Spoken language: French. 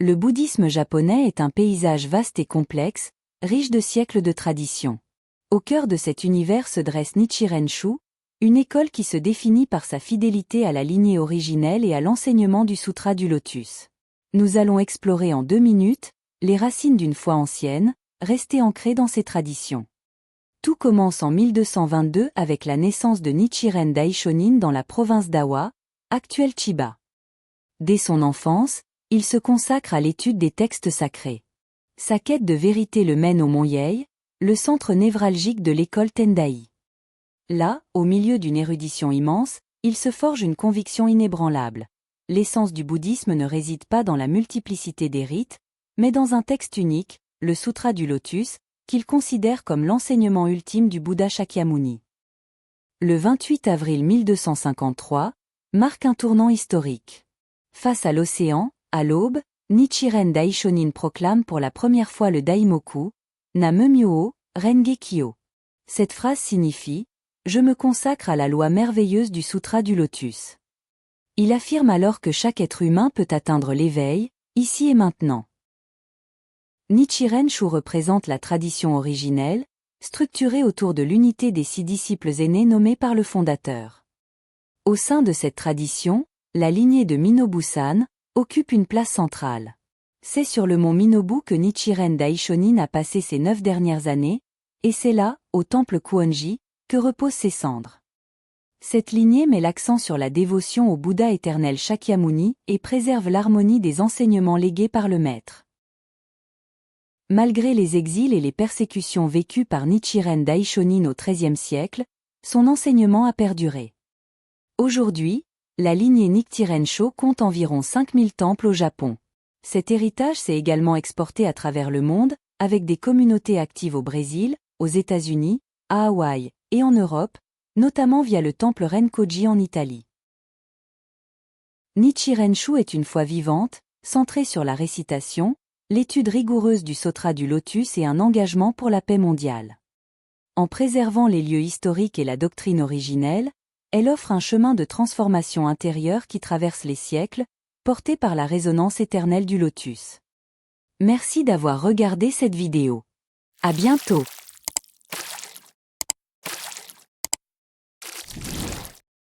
Le bouddhisme japonais est un paysage vaste et complexe, riche de siècles de tradition. Au cœur de cet univers se dresse Nichiren Shu, une école qui se définit par sa fidélité à la lignée originelle et à l'enseignement du Sutra du Lotus. Nous allons explorer en 2 minutes les racines d'une foi ancienne, restée ancrée dans ses traditions. Tout commence en 1222 avec la naissance de Nichiren Daishonin dans la province d'Awa, actuelle Chiba. Dès son enfance, il se consacre à l'étude des textes sacrés. Sa quête de vérité le mène au Mont Yei, le centre névralgique de l'école Tendai. Là, au milieu d'une érudition immense, il se forge une conviction inébranlable. L'essence du bouddhisme ne réside pas dans la multiplicité des rites, mais dans un texte unique, le Sutra du Lotus, qu'il considère comme l'enseignement ultime du Bouddha Shakyamuni. Le 28 avril 1253 marque un tournant historique. Face à l'océan, à l'aube, Nichiren Daishonin proclame pour la première fois le Daimoku, Namu-myoho, Renge-kyo. Cette phrase signifie « Je me consacre à la loi merveilleuse du Sutra du Lotus ». Il affirme alors que chaque être humain peut atteindre l'éveil, ici et maintenant. Nichiren Shu représente la tradition originelle, structurée autour de l'unité des 6 disciples aînés nommés par le fondateur. Au sein de cette tradition, la lignée de Minobu-san occupe une place centrale. C'est sur le mont Minobu que Nichiren Daishonin a passé ses 9 dernières années, et c'est là, au temple Kuonji, que reposent ses cendres. Cette lignée met l'accent sur la dévotion au Bouddha éternel Shakyamuni et préserve l'harmonie des enseignements légués par le maître. Malgré les exils et les persécutions vécues par Nichiren Daishonin au XIIIe siècle, son enseignement a perduré. Aujourd'hui, la lignée Nichiren Sho compte environ 5000 temples au Japon. Cet héritage s'est également exporté à travers le monde, avec des communautés actives au Brésil, aux États-Unis, à Hawaï et en Europe, notamment via le temple Renkoji en Italie. Nichiren Shu est une foi vivante, centrée sur la récitation, l'étude rigoureuse du Sutra du Lotus et un engagement pour la paix mondiale. En préservant les lieux historiques et la doctrine originelle, elle offre un chemin de transformation intérieure qui traverse les siècles, porté par la résonance éternelle du Lotus. Merci d'avoir regardé cette vidéo. À bientôt.